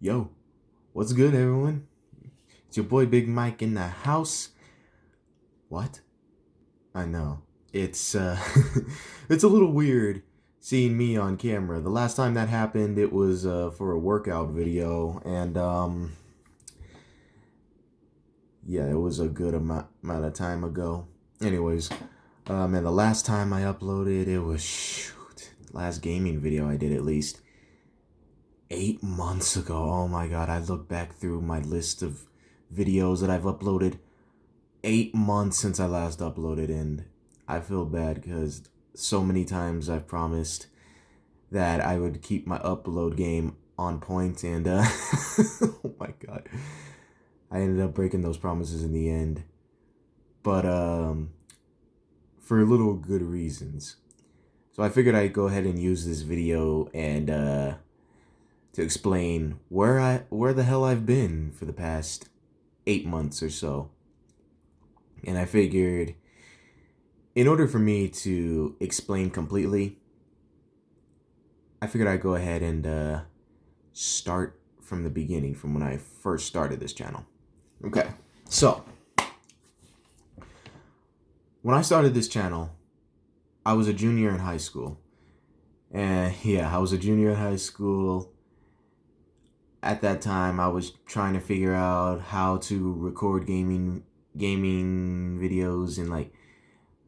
Yo, what's good, everyone? It's your boy Big Mike in the house. What? I know. It's it's a little weird seeing me on camera. The last time that happened, it was for a workout video, and yeah, it was a good amount of time ago. Anyways, and the last time I uploaded, it was last gaming video I did at least 8 months ago. Oh my god, I look back through my list of videos that I've uploaded. 8 months since I last uploaded, and I feel bad because so many times I've promised that I would keep my upload game on point, and oh my god, I ended up breaking those promises in the end. But for little good reasons. So I figured I'd go ahead and use this video and to explain where the hell I've been for the past 8 months or so. And I figured in order for me to explain completely, I figured I'd go ahead and start from the beginning, from when I first started this channel. Okay, so when I started this channel, I was a junior in high school. And yeah, I was a junior in high school. At that time, I was trying to figure out how to record gaming videos and like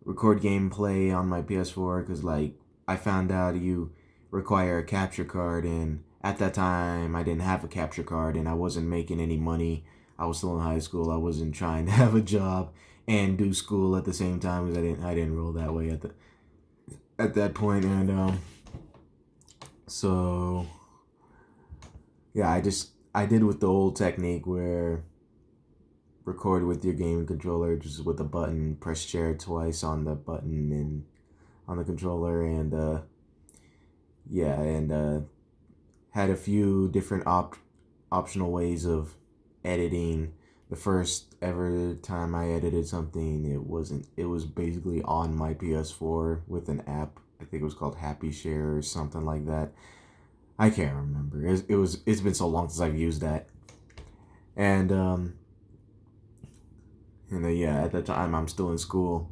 record gameplay on my PS4, because like I found out you require a capture card, and at that time I didn't have a capture card and I wasn't making any money. I was still in high school. I wasn't trying to have a job and do school at the same time, because I didn't roll that way at that point. And so yeah, I did with the old technique where record with your game controller, just with a button, press share twice on the button and on the controller, and yeah, and had a few different optional ways of editing. The first ever time I edited something, it was basically on my PS4 with an app. I think it was called Happy Share or something like that. I can't remember. It's been so long since I've used that. And yeah, at that time I'm still in school.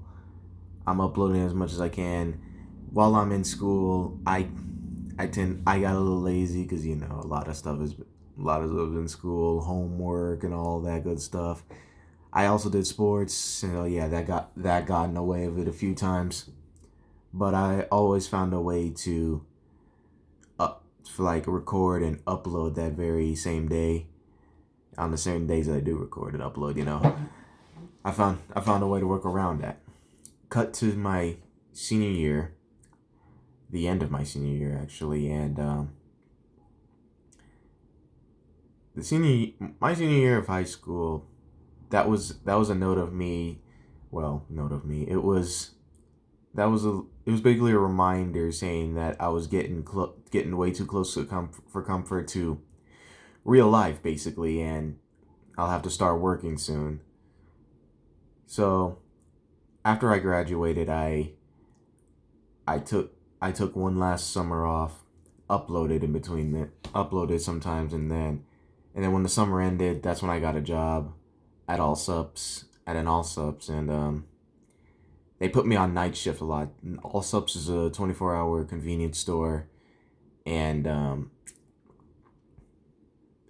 I'm uploading as much as I can. While I'm in school, I got a little lazy because a lot of stuff in school, homework and all that good stuff. I also did sports, and yeah, that got in the way of it a few times. But I always found a way to record and upload that very same day, on the same days that I do record and upload. I found a way to work around that. Cut to my senior year, the end of my senior year actually, and my senior year of high school, that was a note of me. Well, note of me. It was basically a reminder saying that I was getting way too close to for comfort to real life, basically, and I'll have to start working soon. So after I graduated, I took one last summer off, uploaded sometimes, and then when the summer ended, that's when I got a job at an Allsups, and they put me on night shift a lot. Allsups is a 24-hour convenience store, and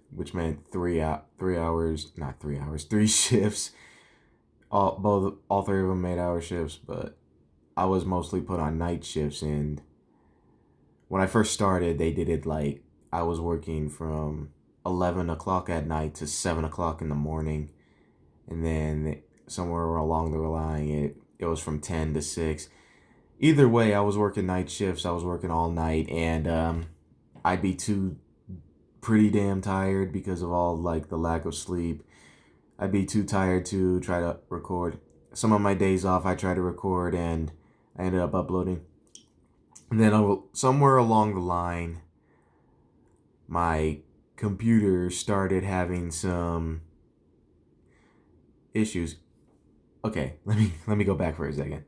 which meant 3 hours, not 3 hours, 3 shifts. All three of them 8-hour shifts, but I was mostly put on night shifts. And when I first started, they did it like I was working from 11 o'clock at night to 7 o'clock in the morning, and then somewhere along the line it was from 10 to 6. Either way, I was working night shifts. I was working all night, and I'd be pretty damn tired because of all like the lack of sleep. I'd be too tired to try to record. Some of my days off, I tried to record, and I ended up uploading. And then somewhere along the line, my computer started having some issues. Okay, let me go back for a second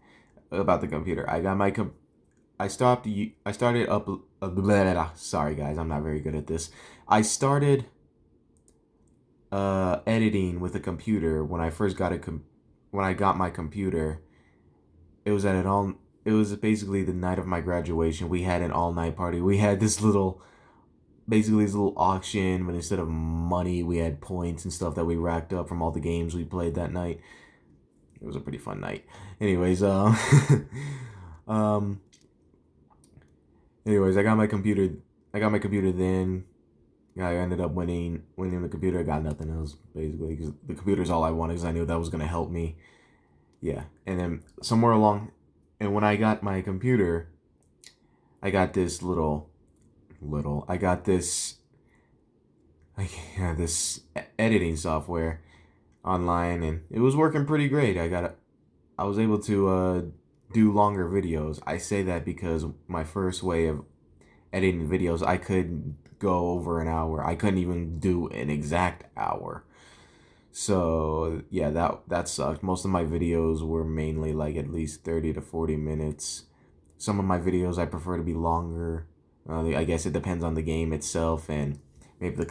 about the computer. I started up. Sorry guys, I'm not very good at this. I started editing with a computer. When I first got when I got my computer, it was at an all. It was basically the night of my graduation. We had an all night party. We had this little, basically this little auction, but instead of money, we had points and stuff that we racked up from all the games we played that night. It was a pretty fun night. Anyways, um, anyways, I got my computer. I got my computer then. I ended up winning the computer. I got nothing else basically because the computer's all I wanted because I knew that was gonna help me. Yeah, and then somewhere along, and when I got my computer, I got this I got this, like, yeah, this editing software online, and it was working pretty great. I was able to do longer videos. I say that because my first way of editing videos, I could go over an hour. I couldn't even do an exact hour. So yeah, that sucked. Most of my videos were mainly like at least 30 to 40 minutes. Some of my videos I prefer to be longer. I guess it depends on the game itself and maybe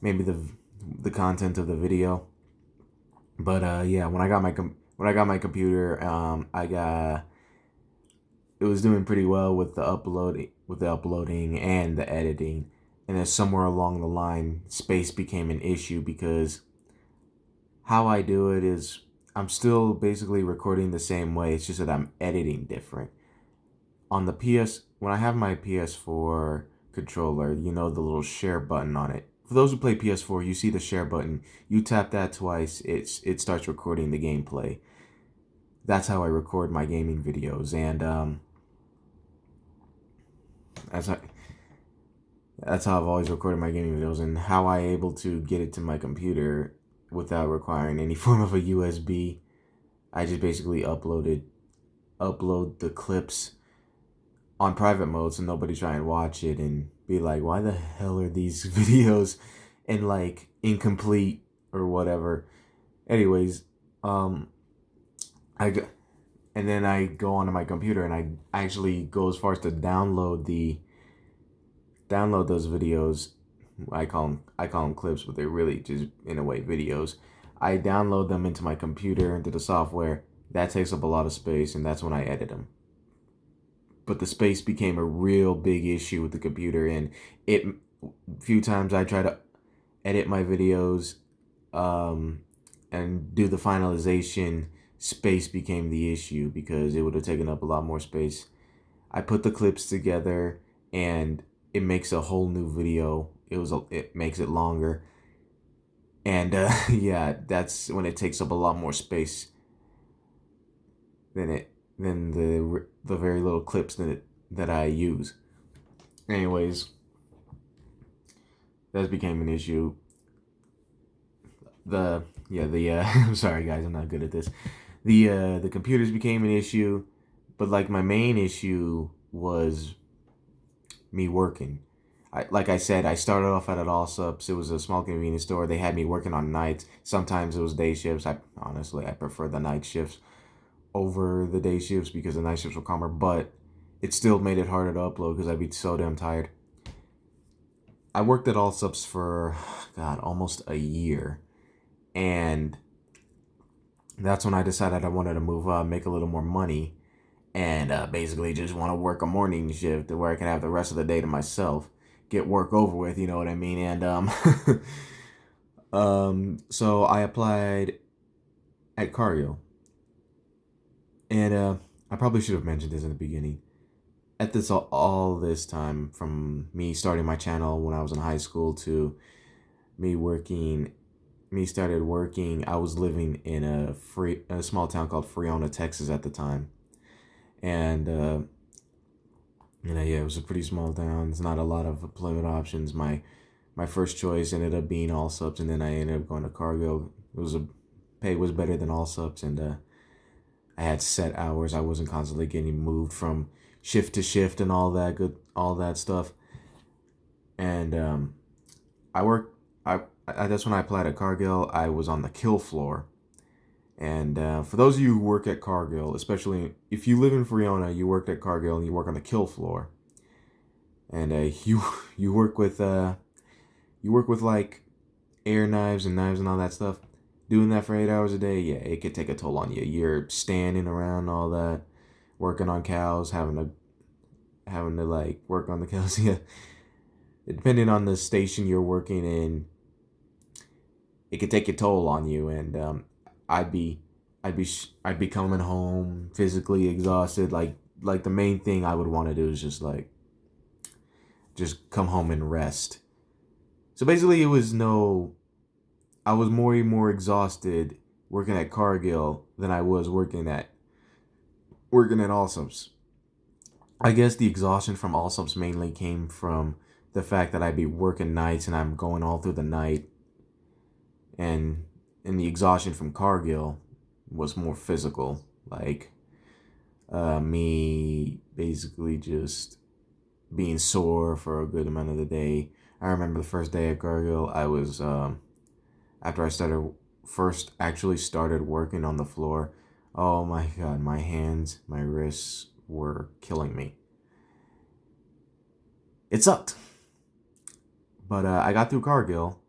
maybe the content of the video. But yeah, when I got my computer, I got it was doing pretty well with the uploading and the editing. And then somewhere along the line, space became an issue because how I do it is I'm still basically recording the same way. It's just that I'm editing different. On the when I have my PS4 controller, you know the little share button on it. For those who play PS4, you see the share button. You tap that twice, it starts recording the gameplay. That's how I record my gaming videos, and that's how, that's how I've always recorded my gaming videos, and how I able to get it to my computer without requiring any form of a USB. I just basically upload the clips on private mode so nobody try and watch it and be like, why the hell are these videos and like incomplete or whatever. Anyways, I go, and then I go onto my computer and I actually go as far as to download those videos. I call them clips, but they're really just in a way videos. I download them into my computer, into the software. That takes up a lot of space, and that's when I edit them. But the space became a real big issue with the computer, and it few times I try to edit my videos and do the finalization, space became the issue because it would have taken up a lot more space. I put the clips together and it makes a whole new video. It makes it longer, and yeah, that's when it takes up a lot more space than the very little clips that I use. Anyways, that became an issue. I'm sorry guys, I'm not good at this. The computers became an issue, but like my main issue was me working. Like I said, I started off at Allsups. It was a small convenience store. They had me working on nights. Sometimes it was day shifts. I prefer the night shifts over the day shifts because the night shifts were calmer. But it still made it harder to upload because I'd be so damn tired. I worked at Allsups for almost a year, and that's when I decided I wanted to move up, make a little more money, and basically just want to work a morning shift where I can have the rest of the day to myself, get work over with, you know what I mean? And so I applied at Cargill, and I probably should have mentioned this in the beginning. At all this time, from me starting my channel when I was in high school to me started working. I was living in a small town called Freona, Texas at the time, and yeah, it was a pretty small town. There's not a lot of employment options. My first choice ended up being Allsups, and then I ended up going to Cargill. Pay was better than Allsups, and I had set hours. I wasn't constantly getting moved from shift to shift and all that stuff. And I worked. That's when I applied at Cargill. I was on the kill floor. And for those of you who work at Cargill, especially if you live in Freona, you worked at Cargill and you work on the kill floor. And you work with like air knives and all that stuff, doing that for 8 hours a day, yeah, it could take a toll on you. You're standing around all that, working on cows, having to like work on the cows. Yeah, depending on the station you're working in, it could take a toll on you. And I'd be, I'd be coming home physically exhausted. Like the main thing I would want to do is just come home and rest. So basically, it was no. I was more exhausted working at Cargill than I was working at Allsup's. I guess the exhaustion from Allsup's mainly came from the fact that I'd be working nights and I'm going all through the night, and the exhaustion from Cargill was more physical, like me basically just being sore for a good amount of the day. I remember the first day at Cargill, I was after I started first actually started working on the floor. Oh my god, my hands, my wrists were killing me. It sucked, but I got through Cargill.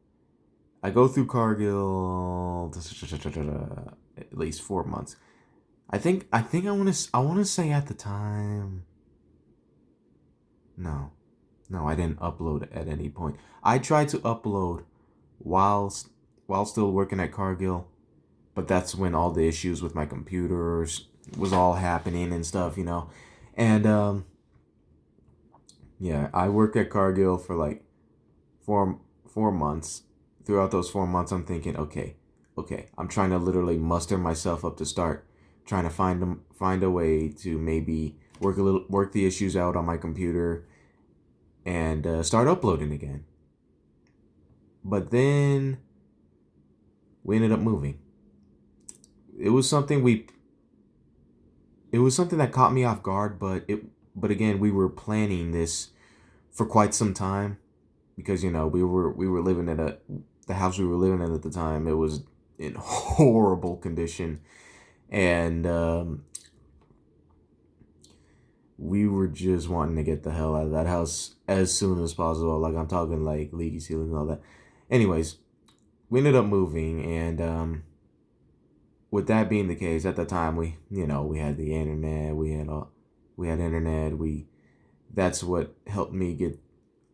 I go through Cargill at least 4 months. I want to say at the time. No, no, I didn't upload at any point. I tried to upload whilst still working at Cargill, but that's when all the issues with my computers was all happening and stuff, And yeah, I worked at Cargill for like four months. Throughout those 4 months, I'm thinking, okay, I'm trying to literally muster myself up to start trying to find a way to maybe work the issues out on my computer and start uploading again. But then we ended up moving. It was something that caught me off guard, but again, we were planning this for quite some time because we were living at the house we were living in at the time. It was in horrible condition, and we were just wanting to get the hell out of that house as soon as possible. Like, I'm talking like leaky ceilings and all that. Anyways, we ended up moving, and with that being the case, at the time we had the internet, we had internet, that's what helped me get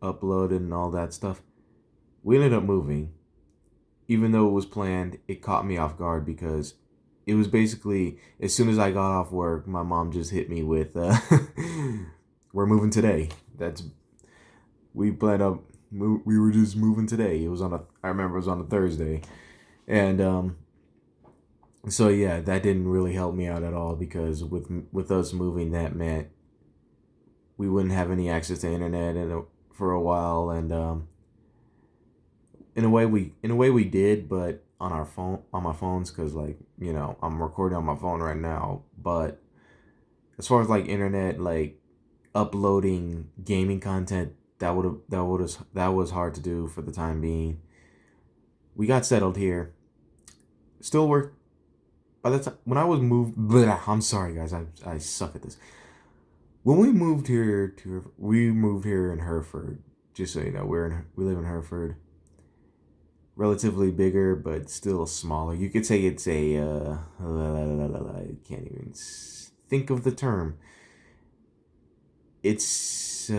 uploaded and all that stuff. We ended up moving. Even though it was planned, it caught me off guard because it was basically as soon as I got off work, my mom just hit me with we're moving today. We planned up we were just moving today. I remember it was on a Thursday. And so yeah, that didn't really help me out at all because with us moving, that meant we wouldn't have any access to internet for a while. And in a way we did, but on my phones, because like I'm recording on my phone right now. But as far as like internet, like uploading gaming content, that was hard to do for the time being. We got settled here. Still work. By the time when I was moved, I'm sorry guys, I suck at this. When we moved here in Hereford. Just so you know, we live in Hereford. Relatively bigger, but still smaller. You could say it's a I can't even think of the term. It's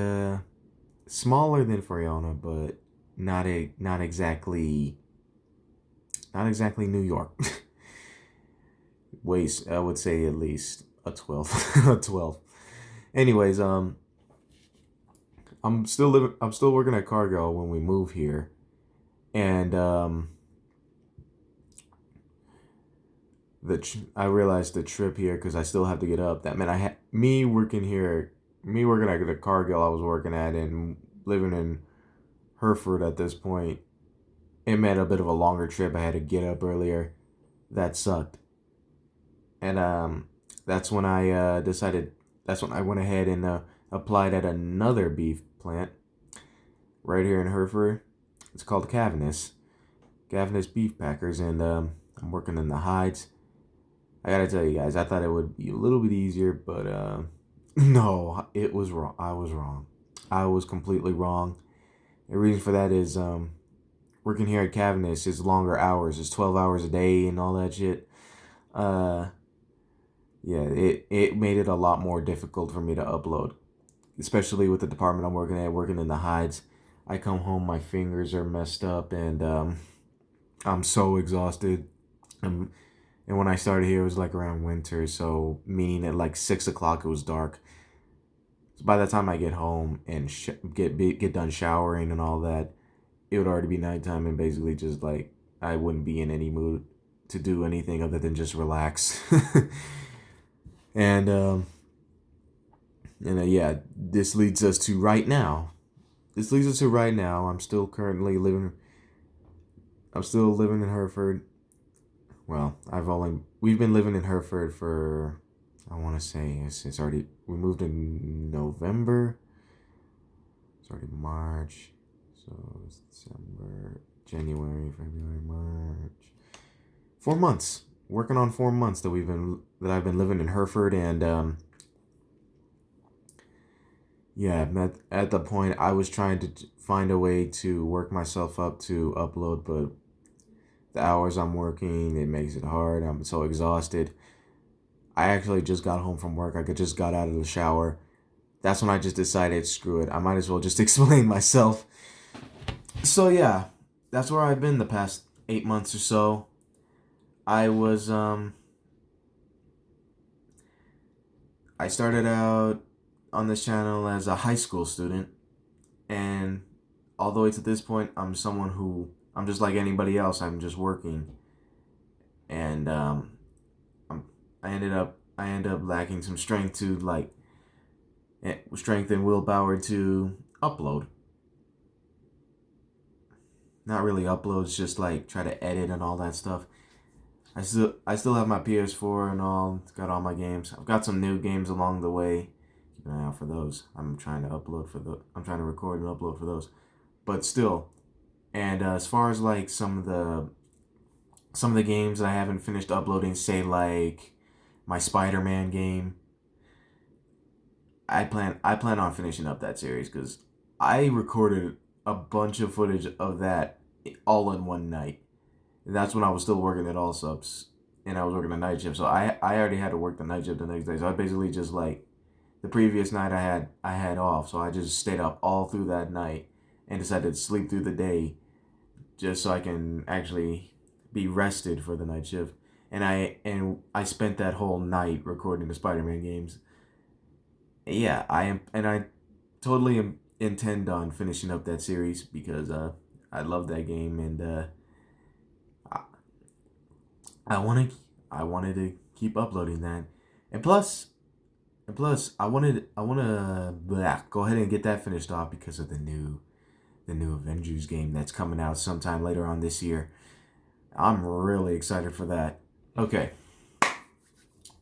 smaller than Friona, but not exactly New York. Waste, I would say at least a 12. A 12. Anyways, I'm still working at Cargill when we move here. And I realized the trip here, because I still have to get up. That meant I had me working at the Cargill I was working at and living in Hereford at this point. It meant a bit of a longer trip. I had to get up earlier. That sucked. And that's when I decided. That's when I went ahead and applied at another beef plant right here in Hereford. It's called Cavaness Beef Packers, and I'm working in the hides. I gotta tell you guys, I thought it would be a little bit easier, but no, it was wrong. I was wrong. I was completely wrong. The reason for that is working here at Cavness is longer hours. It's 12 hours a day and all that shit. Uh, yeah, it made it a lot more difficult for me to upload, especially with the department I'm working at, working in the hides. I come home, my fingers are messed up, and I'm so exhausted. And when I started here, it was like around winter, so meaning at like 6 o'clock it was dark. So by the time I get home and get done showering and all that, it would already be nighttime, and basically just like I wouldn't be in any mood to do anything other than just relax. and yeah, this leads us to right now. I'm still currently living. I'm still living in Hereford. Well, we've been living in Hereford for, I want to say it's already, we moved in November. It's already March. So it's December, January, February, March. 4 months. Working on 4 months that I've been living in Hereford, and yeah, at the point I was trying to find a way to work myself up to upload, but the hours I'm working, it makes it hard. I'm so exhausted. I actually just got home from work. I just got out of the shower. That's when I just decided, screw it. I might as well just explain myself. So yeah, that's where I've been the past 8 months or so. I started out on this channel as a high school student, and all the way to this point, I'm just like anybody else. I'm just working, and I ended up lacking some strength and willpower to upload. Not really uploads, just like try to edit and all that stuff. I still have my PS4 and all. It's got all my games. I've got some new games along the way. Keep an eye out for those. I'm trying to record and upload for those. But still, and as far as like some of the games that I haven't finished uploading, say like my Spider-Man game, I plan on finishing up that series because I recorded a bunch of footage of that all in one night. And that's when I was still working at All Subs, and I was working a night shift. So I already had to work the night shift the next day. So I basically just like the previous night I had off. So I just stayed up all through that night and decided to sleep through the day just so I can actually be rested for the night shift. And I spent that whole night recording the Spider-Man games. Yeah, I totally intend on finishing up that series because I love that game, and I wanted to keep uploading that, and plus I want to go ahead and get that finished off because of the new Avengers game that's coming out sometime later on this year. I'm really excited for that. Okay,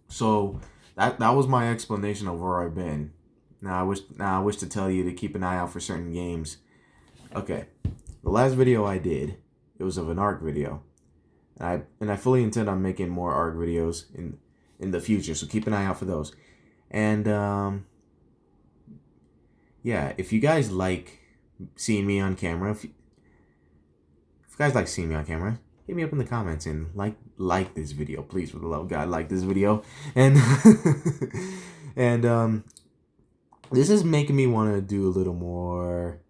so that was my explanation of where I've been. Now I wish to tell you to keep an eye out for certain games. Okay, the last video I did, it was of an ARK video. And I fully intend on making more ARK videos in the future, so keep an eye out for those. And yeah, if you guys like seeing me on camera, if you guys like seeing me on camera, hit me up in the comments and like this video, please, for the love of God, like this video. And and this is making me want to do a little more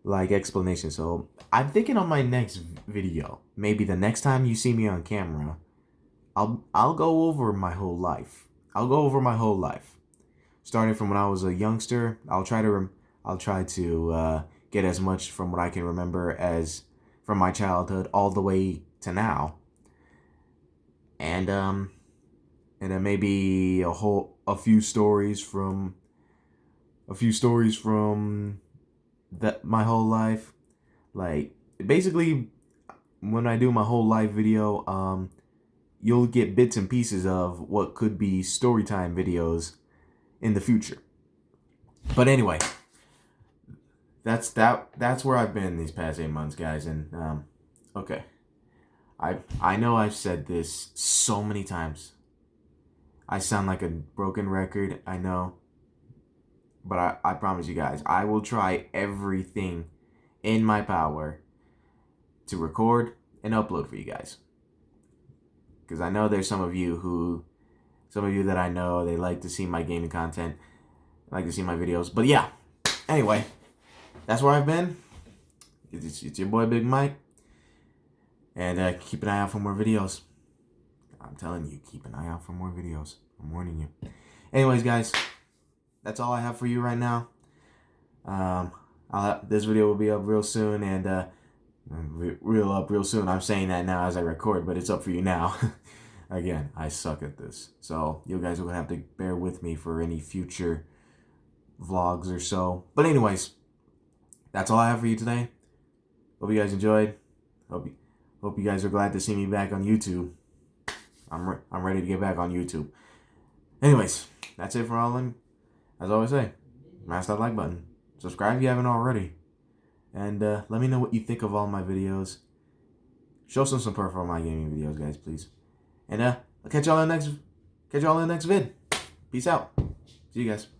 like explanation. So I'm thinking on my next video, maybe the next time you see me on camera, I'll go over my whole life. I'll go over my whole life, starting from when I was a youngster. I'll try to get as much from what I can remember as from my childhood all the way to now, and then maybe a few stories from that my whole life. Like basically, when I do my whole life video, you'll get bits and pieces of what could be storytime videos in the future. But anyway, that's where I've been these past 8 months, guys. And okay, I know I've said this so many times. I sound like a broken record, I know. But I promise you guys, I will try everything in my power to record and upload for you guys. Because I know there's some of you that I know, they like to see my gaming content, like to see my videos. But yeah, anyway, that's where I've been. It's your boy Big Mike. And keep an eye out for more videos. I'm telling you, keep an eye out for more videos. I'm warning you. Anyways, guys, that's all I have for you right now. This video will be up real soon, and real soon. I'm saying that now as I record, but it's up for you now. Again, I suck at this, so you guys will have to bear with me for any future vlogs or so. But anyways, that's all I have for you today. Hope you guys enjoyed. Hope you guys are glad to see me back on YouTube. I'm ready to get back on YouTube. Anyways, that's it for all. As I always say, smash that like button. Subscribe if you haven't already. And let me know what you think of all my videos. Show some support for my gaming videos, guys, please. And I'll catch y'all in the next vid. Peace out. See you guys.